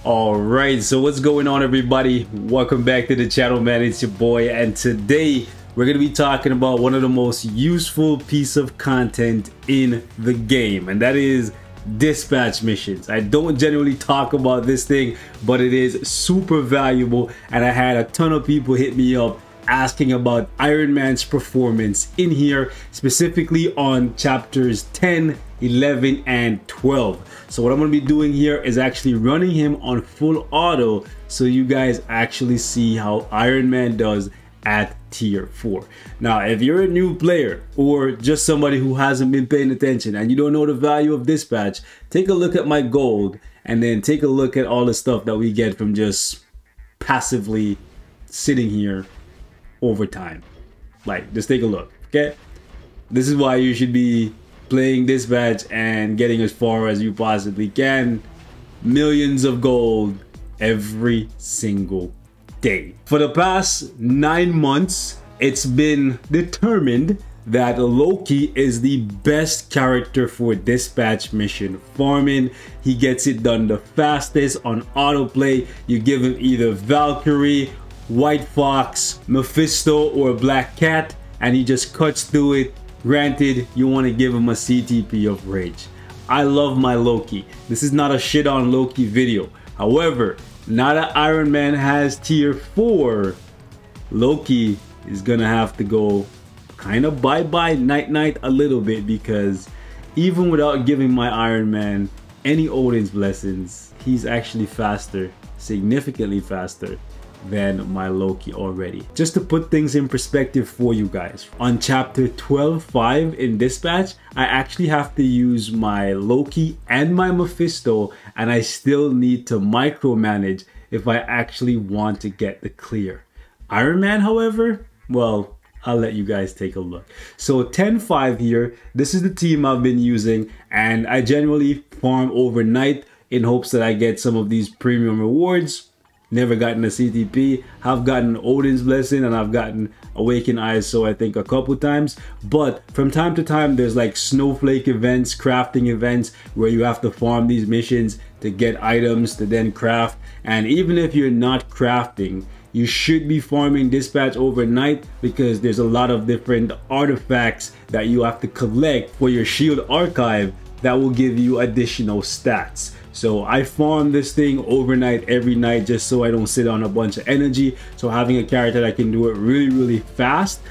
Alright, so what's going on, everybody? Welcome back to the channel, man. It's your boy, and today we're going to be talking about one of the most useful piece of content in the game, and that is dispatch missions. I don't generally talk about this thing, but it is super valuable, and I had a ton of people hit me up asking about Iron Man's performance in here, specifically on chapters 10, 11, and 12. So what I'm going to be doing here is actually running him on full auto so you guys actually see how Iron Man does at tier 4. Now, if you're a new player or just somebody who hasn't been paying attention and you don't know the value of dispatch, take a look at my gold and then take a look at all the stuff that we get from just passively sitting here over time. Like, just take a look, okay? This is why you should be playing dispatch and getting as far as you possibly can. Millions of gold every single day. For the past 9 months, it's been determined that Loki is the best character for dispatch mission farming. He gets it done the fastest on autoplay. You give him either Valkyrie, White Fox, Mephisto, or Black Cat, and he just cuts through it. Granted, you want to give him a CTP of Rage. I love my Loki. This is not a shit on Loki video. However, now that Iron Man has tier 4, Loki is gonna have to go kind of bye-bye, night-night a little bit, because even without giving my Iron Man any Odin's blessings, he's actually faster, significantly faster than my Loki already. Just to put things in perspective for you guys, on chapter 12:5 in dispatch, I actually have to use my Loki and my Mephisto, and I still need to micromanage if I actually want to get the clear. Iron Man, however, well, I'll let you guys take a look. So 10:5 here, this is the team I've been using, and I generally farm overnight in hopes that I get some of these premium rewards. Never gotten a CTP. Have gotten Odin's Blessing, and I've gotten Awakened Eyes, so I think a couple times. But from time to time, there's like snowflake events, crafting events, where you have to farm these missions to get items to then craft. And even if you're not crafting, you should be farming dispatch overnight, because there's a lot of different artifacts that you have to collect for your shield archive that will give you additional stats. So I farm this thing overnight every night just so I don't sit on a bunch of energy. So having a character that can do it really fast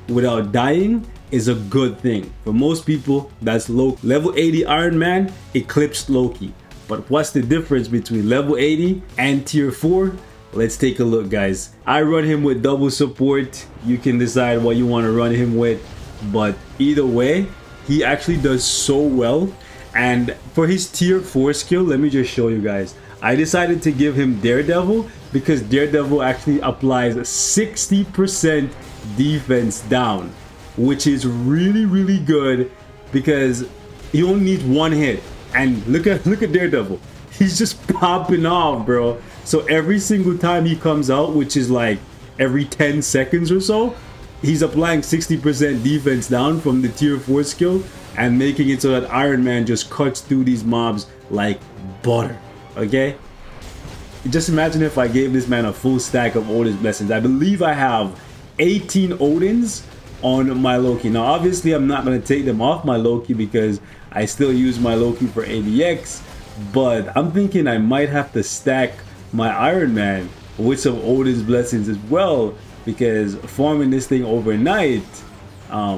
without dying is a good thing. For most people, that's low. Level 80 Iron Man eclipsed Loki. But what's the difference between level 80 and tier 4? Let's take a look, guys. I run him with double support. You can decide what you want to run him with, but either way, he actually does so well. And for his tier 4 skill, let me just show you guys. I decided to give him Daredevil because Daredevil actually applies 60% defense down, which is really good, because he only needs one hit. And look at Daredevil. He's just popping off, bro. So every single time he comes out, which is like every 10 seconds or so, he's applying 60% defense down from the tier 4 skill and making it so that Iron Man just cuts through these mobs like butter, okay? Just imagine if I gave this man a full stack of Odin's Blessings. I believe I have 18 Odins on my Loki. Now, obviously, I'm not going to take them off my Loki because I still use my Loki for ADX, but I'm thinking I might have to stack my Iron Man with some Odin's Blessings as well, because farming this thing overnight,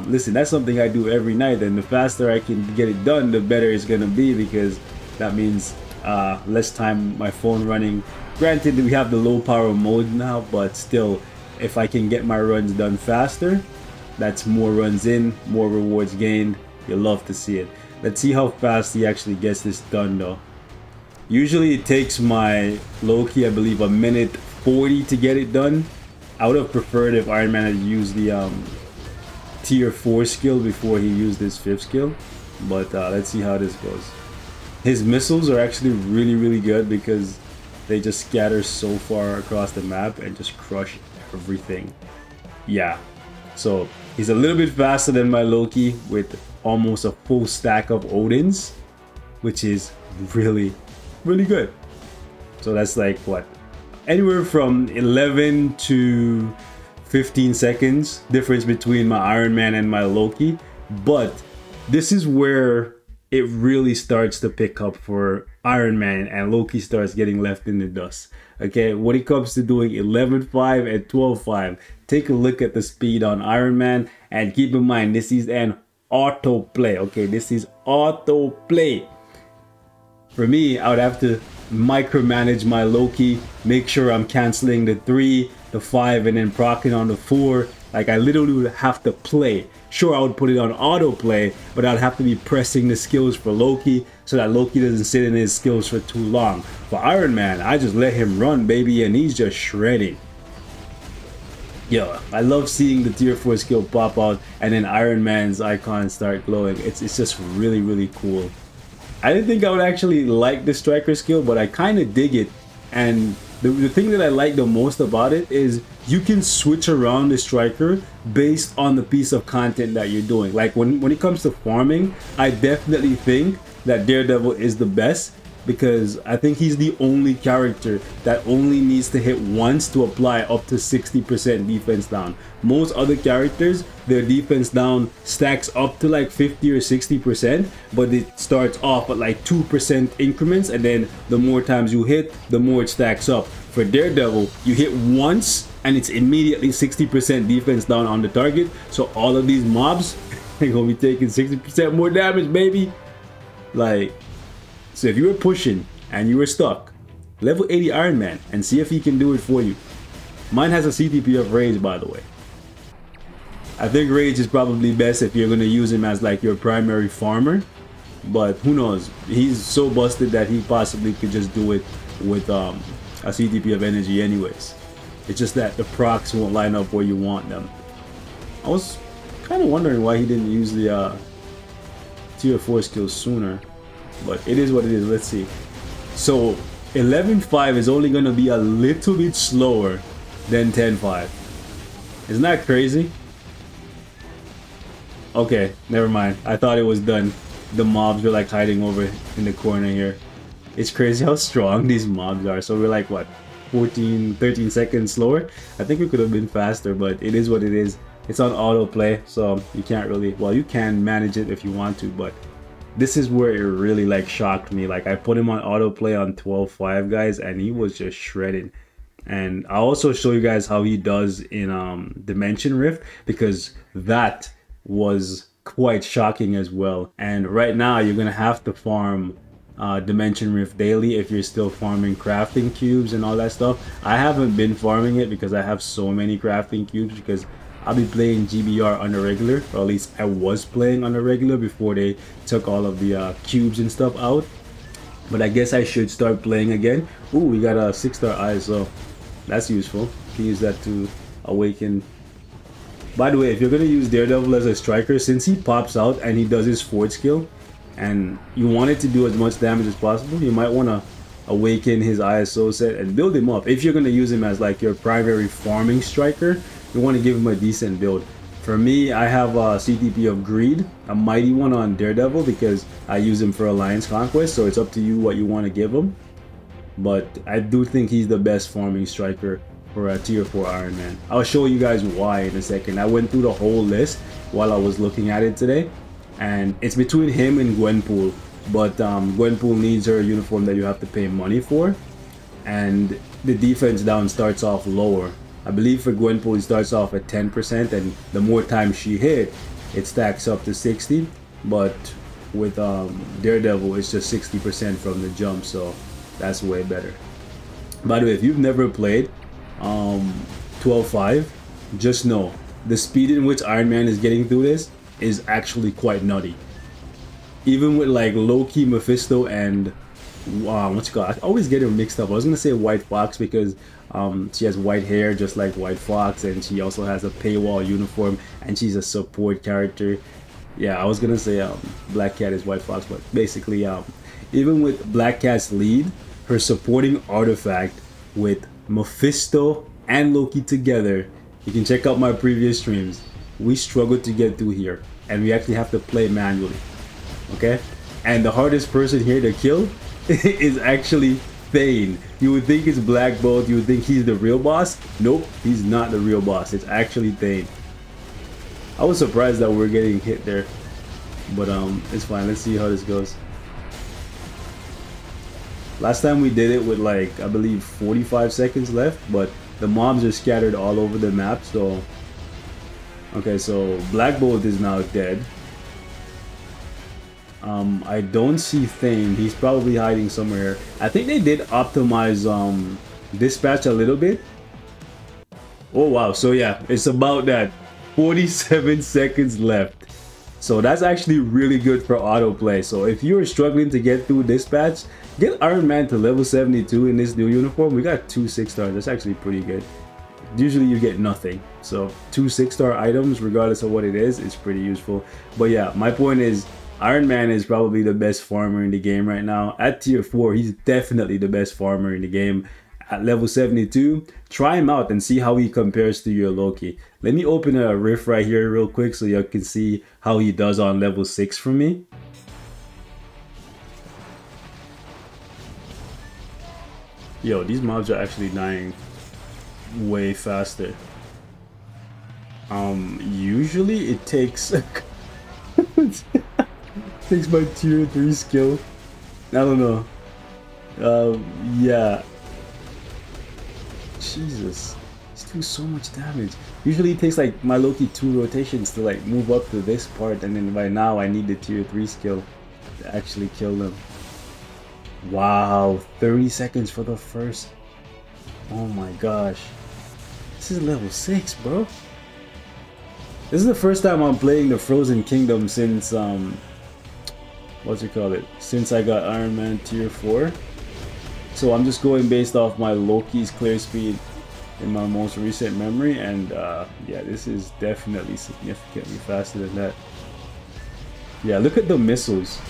listen, that's something I do every night, and the faster I can get it done, the better it's gonna be, because that means less time my phone running. Granted, we have the low power mode now, but still, if I can get my runs done faster, that's more runs in, more rewards gained. You'll love to see it. Let's see how fast he actually gets this done though. Usually it takes my Loki, I believe, 1:40 to get it done. I would have preferred if Iron Man had used the tier 4 skill before he used his 5th skill, but let's see how this goes. His missiles are actually really good because they just scatter so far across the map and just crush everything. Yeah, so he's a little bit faster than my Loki with almost a full stack of Odins, which is really good. So that's like what, anywhere from 11 to 15 seconds difference between my Iron Man and my Loki. But this is where it really starts to pick up for Iron Man, and Loki starts getting left in the dust. Okay, when it comes to doing 11.5 and 12.5, take a look at the speed on Iron Man, and keep in mind this is an autoplay. Okay, this is autoplay. For me, I would have to micromanage my Loki, make sure I'm canceling the 3, the 5, and then proccing on the 4. Like, I literally would have to play. Sure, I would put it on autoplay, but I'd have to be pressing the skills for Loki so that Loki doesn't sit in his skills for too long. For Iron Man, I just let him run, baby, and he's just shredding. Yo, I love seeing the tier 4 skill pop out and then Iron Man's icon start glowing. It's just really, really cool. I didn't think I would actually like the striker skill, but I kind of dig it. And the thing that I like the most about it is you can switch around the striker based on the piece of content that you're doing. Like when it comes to farming, I definitely think that Daredevil is the best, because I think he's the only character that only needs to hit once to apply up to 60% defense down. Most other characters, their defense down stacks up to like 50 or 60%, but it starts off at like 2% increments, and then the more times you hit, the more it stacks up. For Daredevil, you hit once and it's immediately 60% defense down on the target, so all of these mobs are gonna be taking 60% more damage, baby. Like, so if you were pushing and you were stuck, level 80 Iron Man and see if he can do it for you. Mine has a CTP of Rage, by the way. I think Rage is probably best if you're going to use him as like your primary farmer, but who knows, he's so busted that he possibly could just do it with a CTP of Energy anyways. It's just that the procs won't line up where you want them. I was kind of wondering why he didn't use the tier 4 skills sooner, but it is what it is. Let's see. So 11.5 is only going to be a little bit slower than 10.5. Isn't that crazy? Okay, never mind. I thought it was done. The mobs were like hiding over in the corner here. It's crazy how strong these mobs are. So we're like, what, 13 seconds slower? I think we could have been faster, but it is what it is. It's on autoplay, so you can't really, well, you can manage it if you want to, but this is where it really like shocked me. Like, I put him on autoplay on 12.5, guys, and he was just shredding. And I'll also show you guys how he does in Dimension Rift, because that was quite shocking as well. And right now you're gonna have to farm Dimension Rift daily if you're still farming crafting cubes and all that stuff. I haven't been farming it because I have so many crafting cubes, because I'll be playing GBR on the regular, or at least I was playing on the regular before they took all of the cubes and stuff out. But I guess I should start playing again. Ooh, we got a 6-star ISO. That's useful. You can use that to awaken. By the way, if you're going to use Daredevil as a striker, since he pops out and he does his forward skill, and you want it to do as much damage as possible, you might want to awaken his ISO set and build him up. If you're going to use him as like your primary farming striker, you want to give him a decent build. For me, I have a CTP of Greed, a mighty one on Daredevil, because I use him for Alliance Conquest, so it's up to you what you want to give him. But I do think he's the best farming striker for a tier 4 Iron Man. I'll show you guys why in a second. I went through the whole list while I was looking at it today, and it's between him and Gwenpool. But Gwenpool needs her uniform that you have to pay money for, and the defense down starts off lower. I believe for Gwenpool it starts off at 10%, and the more times she hit, it stacks up to 60. But with Daredevil, it's just 60% from the jump, so that's way better. By the way, if you've never played 12.5, just know the speed in which Iron Man is getting through this is actually quite nutty. Even with like Loki, Mephisto, and what's it called? I always get it mixed up. I was gonna say White Fox because she has white hair just like White Fox, and she also has a paywall uniform, and she's a support character. Yeah, I was gonna say Black Cat is White Fox, but basically even with Black Cat's lead, her supporting artifact with Mephisto and Loki together, you can check out my previous streams, we struggled to get through here, and we actually have to play manually. Okay, and the hardest person here to kill is actually Thane. You would think it's Black Bolt. You would think he's the real boss. Nope, he's not the real boss. It's actually Thane. I was surprised that we're getting hit there, but it's fine. Let's see how this goes. Last time we did it with like, I believe 45 seconds left, but the mobs are scattered all over the map. So okay, so Black Bolt is now dead. I don't see Thane. He's probably hiding somewhere. I think they did optimize dispatch a little bit. Oh wow, so yeah, it's about that. 47 seconds left. So that's actually really good for autoplay. So if you're struggling to get through dispatch, get Iron Man to level 72 in this new uniform. We got 2 6-stars. That's actually pretty good. Usually you get nothing. So 2 6-star items, regardless of what it is pretty useful. But yeah, my point is Iron Man is probably the best farmer in the game right now. At tier 4, he's definitely the best farmer in the game. At level 72, try him out and see how he compares to your Loki. Let me open a riff right here real quick so you can see how he does on level 6 for me. Yo, these mobs are actually dying way faster. Usually it takes takes my tier 3 skill. I don't know. Yeah. Jesus, he's doing so much damage. Usually it takes like my Loki 2 rotations to like move up to this part, and then by now I need the tier 3 skill to actually kill them. Wow, 30 seconds for the first. Oh my gosh. This is level 6, bro. This is the first time I'm playing the Frozen Kingdom since since I got Iron Man tier 4. So I'm just going based off my Loki's clear speed in my most recent memory, and yeah, this is definitely significantly faster than that. Yeah, look at the missiles.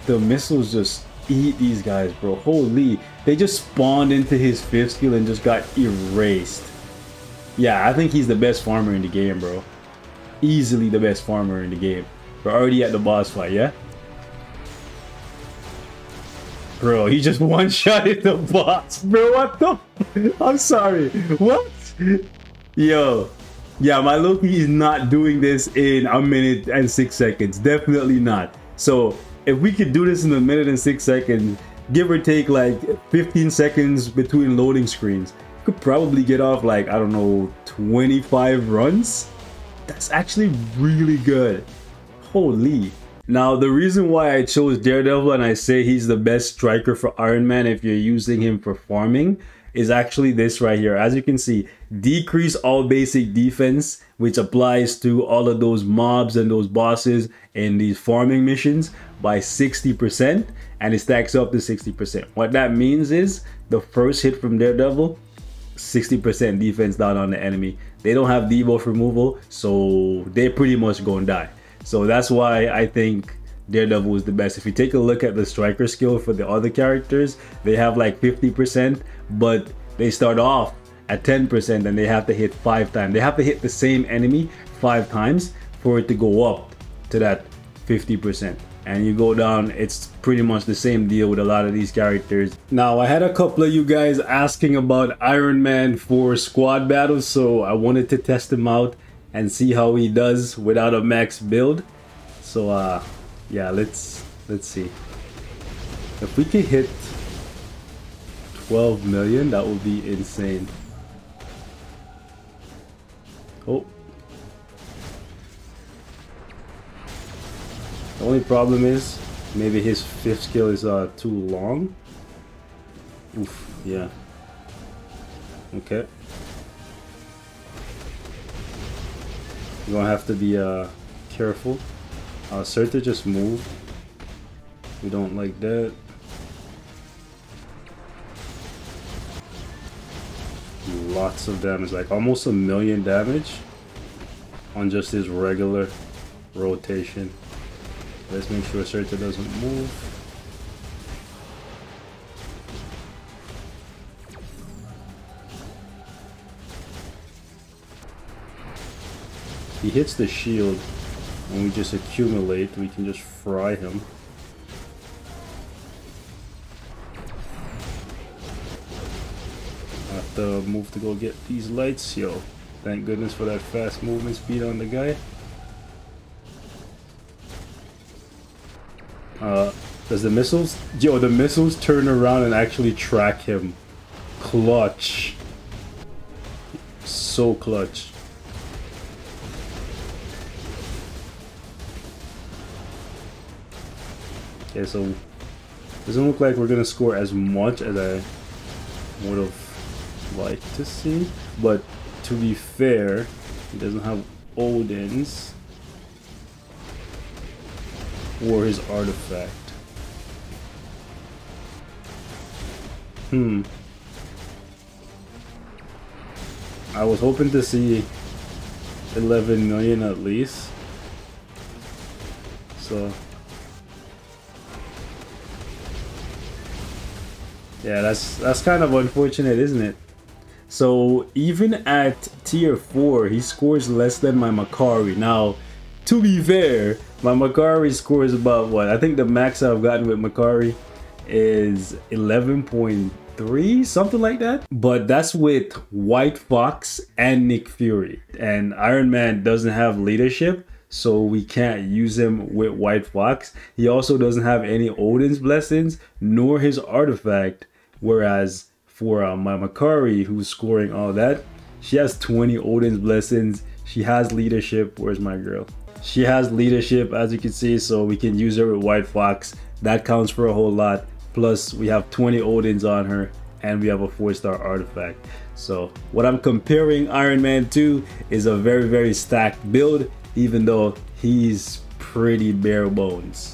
The missiles just eat these guys, bro. Holy, they just spawned into his 5th skill and just got erased. Yeah, I think he's the best farmer in the game, bro. Easily the best farmer in the game. We're already at the boss fight, yeah? Bro, he just one-shotted the boss. Bro, what the? I'm sorry. What? Yo. Yeah, my Loki is not doing this in a minute and 6 seconds. Definitely not. So, if we could do this in a minute and 6 seconds, give or take like 15 seconds between loading screens, you could probably get off like, I don't know, 25 runs? That's actually really good. Holy. Now, the reason why I chose Daredevil and I say he's the best striker for Iron Man if you're using him for farming is actually this right here. As you can see, decrease all basic defense, which applies to all of those mobs and those bosses in these farming missions by 60%, and it stacks up to 60%. What that means is the first hit from Daredevil, 60% defense down on the enemy. They don't have debuff removal, so they're pretty much gonna die. So that's why I think Daredevil is the best. If you take a look at the striker skill for the other characters, they have like 50%, but they start off at 10% and they have to hit 5 times. They have to hit the same enemy 5 times for it to go up to that 50%. And you go down, it's pretty much the same deal with a lot of these characters. Now, I had a couple of you guys asking about Iron Man for squad battles, so I wanted to test him out and see how he does without a max build. So yeah, let's see. If we can hit 12 million, that would be insane. Oh. The only problem is maybe his 5th skill is too long. Oof, yeah. Okay. You're gonna have to be careful. Surtur just moved. We don't like that. Lots of damage, like almost 1 million damage on just his regular rotation. Let's make sure Surtur doesn't move. He hits the shield and we just accumulate, we can just fry him. have to move to go get these lights. Yo, thank goodness for that fast movement speed on the guy. Does the missiles? Yo, the missiles turn around and actually track him. Clutch. So clutch. Okay, so doesn't look like we're gonna score as much as I would have liked to see, but to be fair, he doesn't have Odin's or his artifact. I was hoping to see 11 million at least. So yeah, that's kind of unfortunate, isn't it? So even at tier 4, he scores less than my Makari. Now, to be fair, my Makari scores about what? I think the max I've gotten with Makari is 11.3, something like that. But that's with White Fox and Nick Fury. And Iron Man doesn't have leadership, so we can't use him with White Fox. He also doesn't have any Odin's blessings, nor his artifact. Whereas for my Makari, who's scoring all that, she has 20 Odin's blessings. She has leadership. Where's my girl? She has leadership, as you can see, so we can use her with White Fox. That counts for a whole lot. Plus, we have 20 Odins on her, and we have a 4-star artifact. So what I'm comparing Iron Man to is a very, very stacked build, even though he's pretty bare bones.